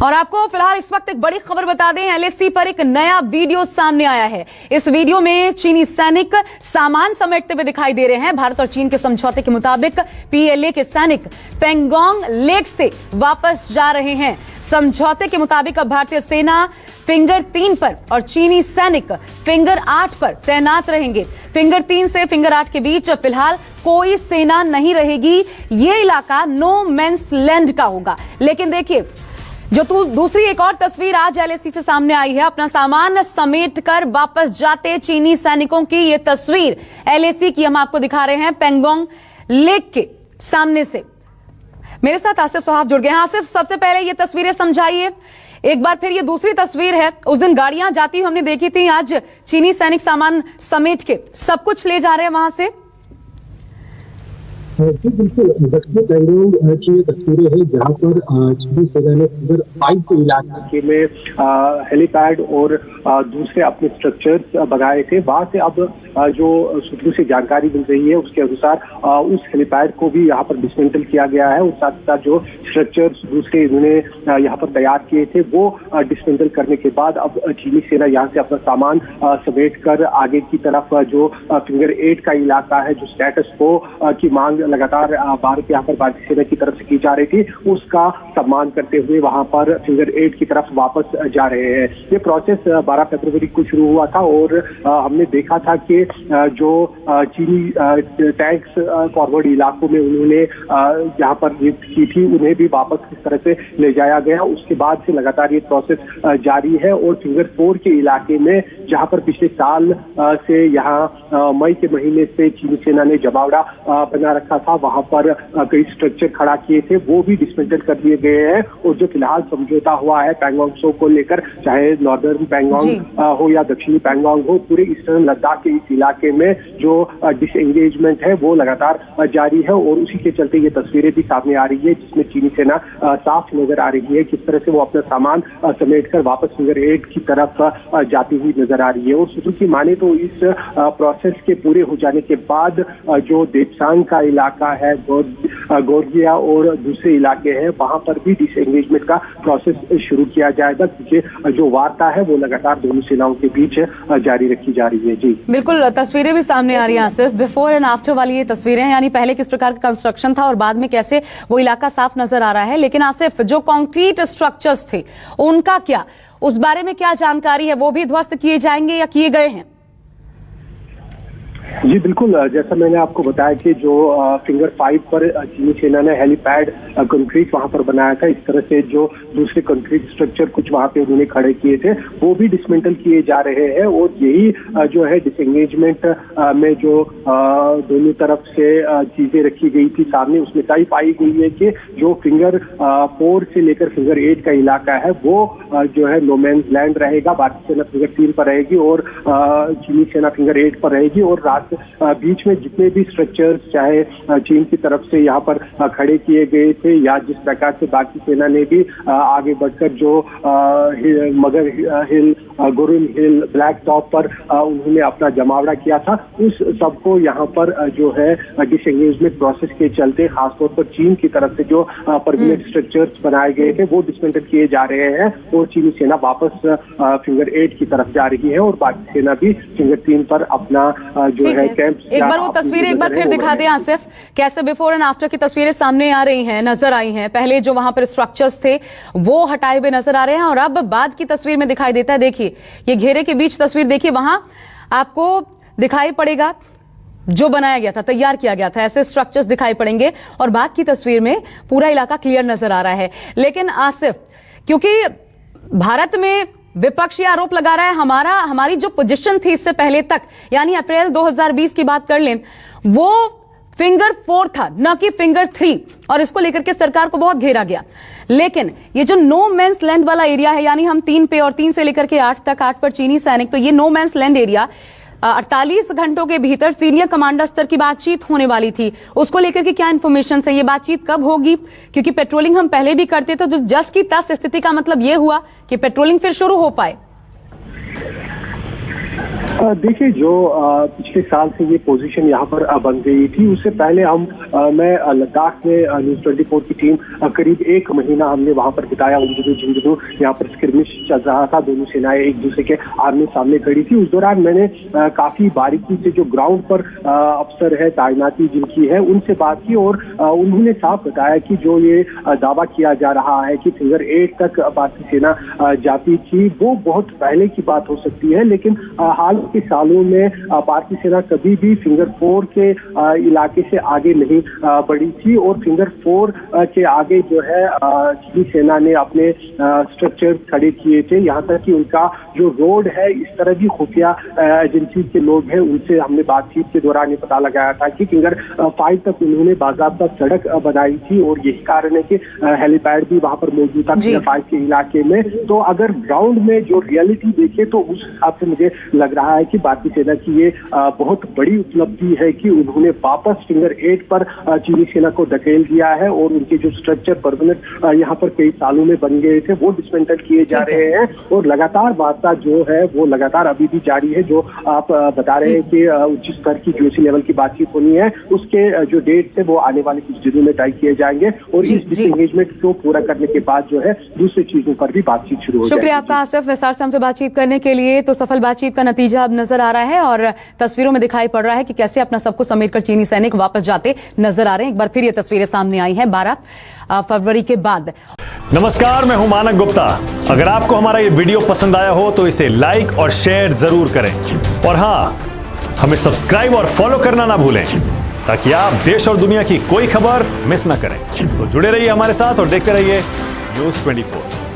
और आपको फिलहाल इस वक्त एक बड़ी खबर बता दें, एलएसी पर एक नया वीडियो सामने आया है। इस वीडियो में चीनी सैनिक सामान समेटते हुए दिखाई दे रहे हैं। भारत और चीन के समझौते के मुताबिक पीएलए के सैनिक पेंगोंग लेक से वापस जा रहे हैं। समझौते के मुताबिक अब भारतीय सेना फिंगर 3 पर और चीनी सैनिक फिंगर 8 पर तैनात रहेंगे। फिंगर 3 से फिंगर 8 के बीच फिलहाल कोई सेना नहीं रहेगी। ये इलाका नो मैंस लैंड का होगा। लेकिन देखिए, जो दूसरी एक और तस्वीर आज एलएसी से सामने आई है, अपना सामान समेटकर वापस जाते चीनी सैनिकों की ये तस्वीर एलएसी की हम आपको दिखा रहे हैं पेंगोंग लेक के सामने से। मेरे साथ आसिफ सोहाब जुड़ गए हैं। आसिफ, सबसे पहले ये तस्वीरें समझाइए एक बार। फिर ये दूसरी तस्वीर है, उस दिन गाड़ियां जाती हुई हमने देखी थी, आज चीनी सैनिक सामान समेट के सब कुछ ले जा रहे हैं वहां से। जी बिल्कुल, दक्षिण पेंगोंग की ये तस्वीरें हैं जहाँ पर चीनी सेना ने फिगर 5 के इलाके में हेलीपैड और दूसरे अपने स्ट्रक्चर्स बनाए थे। वहां से अब जो सूत्रों से जानकारी मिल रही है उसके अनुसार उस हेलीपैड को भी यहाँ पर डिसमेंटल किया गया है और साथ ही साथ जो स्ट्रक्चर्स दूसरे इन्होंने यहाँ पर तैयार किए थे वो डिसमेंटल करने के बाद अब चीनी सेना यहाँ से अपना सामान समेट कर आगे की तरफ जो फिंगर 8 का इलाका है, जो स्टेटस को की मांग लगातार भारत यहाँ पर भारतीय सेना की तरफ से की जा रही थी, उसका सम्मान करते हुए वहां पर फिंगर 8 की तरफ वापस जा रहे हैं। ये प्रोसेस 12 फरवरी को शुरू हुआ था और हमने देखा था कि जो चीनी टैंक्स फॉरवर्ड इलाकों में उन्होंने यहाँ पर की थी, उन्हें भी वापस किस तरह से ले जाया गया। उसके बाद से लगातार ये प्रोसेस जारी है और फिंगर 4 के इलाके में जहाँ पर पिछले साल से यहाँ मई के महीने से चीनी सेना ने जमावड़ा बना रखा था, वहां पर कई स्ट्रक्चर खड़ा किए थे, वो भी डिसमेंटल कर दिए गए हैं। और जो फिलहाल समझौता हुआ है पैंगोंग त्सो को लेकर, चाहे नॉर्दर्न पैंगोंग हो या दक्षिणी पैंगोंग हो, पूरे ईस्टर्न लद्दाख के इस इलाके में जो डिसएंगेजमेंट है वो लगातार जारी है और उसी के चलते ये तस्वीरें भी सामने आ रही है जिसमें चीनी सेना साफ नजर आ रही है किस तरह से वो अपना सामान समेटकर वापस फिंगर 8 की तरफ जाती हुई नजर आ रही है। और सूत्रों की माने तो इस प्रोसेस के पूरे हो जाने के बाद जो देपसांग का इलाका है, गोरगिया और दूसरे इलाके हैं, वहां पर भी डिसएंगेजमेंट का प्रोसेस शुरू किया जाएगा, क्योंकि जो वार्ता है वो लगातार दोनों सेनाओं के बीच जारी रखी जा रही है। जी बिल्कुल, तस्वीरें भी सामने आ रही हैं आसिफ, बिफोर एंड आफ्टर वाली ये तस्वीरें हैं, यानी पहले किस प्रकार का कंस्ट्रक्शन था और बाद में कैसे वो इलाका साफ नजर आ रहा है। लेकिन आसिफ, जो कॉन्क्रीट स्ट्रक्चर्स थे उनका क्या, उस बारे में क्या जानकारी है? वो भी ध्वस्त किए जाएंगे या किए गए हैं? जी बिल्कुल, जैसा मैंने आपको बताया कि जो फिंगर 5 पर चीनी सेना ने हेलीपैड कंक्रीट वहां पर बनाया था, इस तरह से जो दूसरे कंक्रीट स्ट्रक्चर कुछ वहां पे उन्होंने खड़े किए थे वो भी डिसमेंटल किए जा रहे हैं। और यही जो है डिसएंगेजमेंट में जो दोनों तरफ से चीजें रखी गई थी सामने, उसमें तय पाई गई है कि जो फिंगर 4 से लेकर फिंगर 8 का इलाका है वो जो है नो मैंस लैंड रहेगा। भारतीय सेना फिंगर 3 पर रहेगी और चीनी सेना फिंगर 8 पर रहेगी। और बीच में जितने भी स्ट्रक्चर्स चाहे चीन की तरफ से यहाँ पर खड़े किए गए थे या जिस प्रकार से बाकी सेना ने भी आगे बढ़कर जो मगर हिल, गुरुन हिल, ब्लैक टॉप पर उन्होंने अपना जमावड़ा किया था, उस सबको यहाँ पर जो है डिसएंगेजमेंट प्रोसेस के चलते खासतौर पर चीन की तरफ से जो परमानेंट स्ट्रक्चर्स बनाए गए थे वो डिसमेंटल किए जा रहे हैं और चीनी सेना वापस फिंगर 8 की तरफ जा रही है और बाकी सेना भी फिंगर 3 पर अपना जो है कैंप। एक बार वो तस्वीरें एक बार फिर दिखा दें आसिफ, कैसे बिफोर एंड आफ्टर की तस्वीरें सामने आ रही हैं, नजर आई हैं। पहले जो वहां पर स्ट्रक्चर्स थे वो हटाए हुए नजर आ रहे हैं और अब बाद की तस्वीर में दिखाई देता है। देखिए, ये घेरे के बीच तस्वीर देखिए, वहां आपको दिखाई पड़ेगा जो बनाया गया था, तैयार किया गया था, ऐसे स्ट्रक्चर्स दिखाई पड़ेंगे और बाद की तस्वीर में पूरा इलाका क्लियर नजर आ रहा है। लेकिन आसिफ, क्योंकि भारत में विपक्ष ये आरोप लगा रहा है हमारी जो पोजीशन थी इससे पहले तक, यानी अप्रैल 2020 की बात कर लें, वो फिंगर 4 था न कि फिंगर 3, और इसको लेकर के सरकार को बहुत घेरा गया। लेकिन ये जो नो मैंस लैंड वाला एरिया है, यानी हम 3 पे और 3 से लेकर के 8 तक, 8 पर चीनी सैनिक, तो ये नो मैंस लैंड एरिया 48 घंटों के भीतर सीनियर कमांडर स्तर की बातचीत होने वाली थी। उसको लेकर के क्या इन्फॉर्मेशन है, ये बातचीत कब होगी? क्योंकि पेट्रोलिंग हम पहले भी करते थे, तो जस की तस स्थिति का मतलब ये हुआ कि पेट्रोलिंग फिर शुरू हो पाए। देखिए, जो पिछले साल से ये पोजीशन यहाँ पर बन गई थी, उससे पहले मैं लद्दाख में न्यूज़ 24 की टीम करीब 1 महीना हमने वहाँ पर बिताया। उन दिनों जिन दिनों यहाँ पर स्क्रिमिश चल रहा था, दोनों सेनाएं एक दूसरे के आमने सामने खड़ी थी, उस दौरान मैंने काफी बारीकी से जो ग्राउंड पर अफसर है, तैनाती जिनकी है, उनसे बात की और उन्होंने साफ बताया कि जो ये दावा किया जा रहा है कि फिंगर 8 तक भारतीय सेना जाती थी, वो बहुत पहले की बात हो सकती है, लेकिन हाल के सालों में भारतीय सेना कभी भी फिंगर 4 के इलाके से आगे नहीं बढ़ी थी और फिंगर 4 के आगे जो है चीनी सेना ने अपने स्ट्रक्चर खड़े किए थे। यहाँ तक कि उनका जो रोड है, इस तरह की खुफिया एजेंसी के लोग हैं, उनसे हमने बातचीत के दौरान ये पता लगाया था कि फिंगर 5 तक उन्होंने बाकायदा सड़क बनाई थी और यही कारण है कि हेलीपैड भी वहां पर मौजूद था फिंगर 5 के इलाके में। तो अगर ग्राउंड में जो रियलिटी देखे तो उस हिसाब से मुझे लग रहा है कि भारतीय सेना की ये बहुत बड़ी उपलब्धि है कि उन्होंने वापस फिंगर 8 पर चीनी सेना को धकेल दिया है और उनके जो स्ट्रक्चर परमानेंट यहाँ पर कई सालों में बन गए थे, वो डिसमेंटल किए जा रहे हैं और लगातार वार्ता जो है वो लगातार अभी भी जारी है। जो आप बता रहे हैं कि उच्च स्तर की जीओसी लेवल की बातचीत होनी है, उसके जो डेट है वो आने वाले कुछ दिनों में तय किए जाएंगे और इस डिसएंगेजमेंट को पूरा करने के बाद जो है दूसरी चीजों पर भी बातचीत शुरू हो जाएगी। शुक्रिया आपका आसिफ, विस्तार से हमसे बातचीत करने के लिए। तो सफल बातचीत का नतीजा अब नजर आ रहा है और तस्वीरों में दिखाई पड़ रहा है कि कैसे अपना सब कुछ समेटकर चीनी सैनिक वापस जाते नजर आ रहे हैं। एक बार फिर ये तस्वीरें सामने आई हैं 12 फरवरी के बाद। नमस्कार, मैं हूं मानक गुप्ता। अगर आपको हमारा ये वीडियो पसंद आया हो तो इसे लाइक और शेयर जरूर करें और हाँ, हमें सब्सक्राइब और फॉलो करना ना भूलें ताकि आप देश और दुनिया की कोई खबर मिस ना करें। तो जुड़े रहिए हमारे साथ और देखते रहिए न्यूज़ 24।